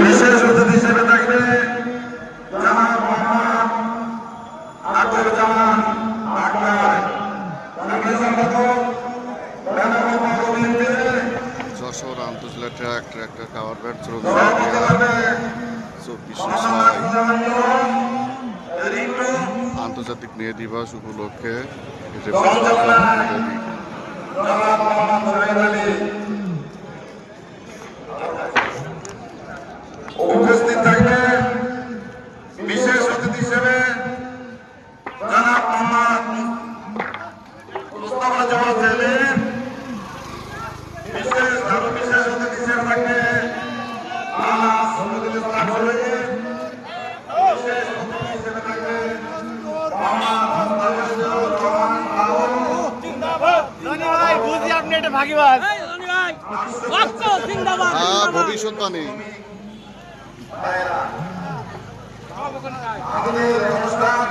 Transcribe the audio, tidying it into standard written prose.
বিশেষ অতিথি হিসেবে থাকবে জনাব মোহাম্মদ আখতারুজ্জামান আখতার, সাংগঠনিক সম্পাদক যশোর আন্তজেলা ট্রাক্টর কাভার ভ্যাট 24/6 আন্তর্জাতিক মেয়ে দিবস উপলক্ষে উপস্থিত থাকবে বিশেষ অতিথি হিসেবে জনাব মোহাম্মদ মুস্তাফা জামাল সেলিম। বিশেষ অতিথি হিসেবে থাকবে আল্লাহ সমিদুল ইসলাম সরোয়ার। বিশেষ অতিথি হিসেবে থাকবে মোহাম্মদ মুস্তাফিজুর রহমান বাবু। ভবিষ্যৎবাণী আমাদের অনুষ্ঠান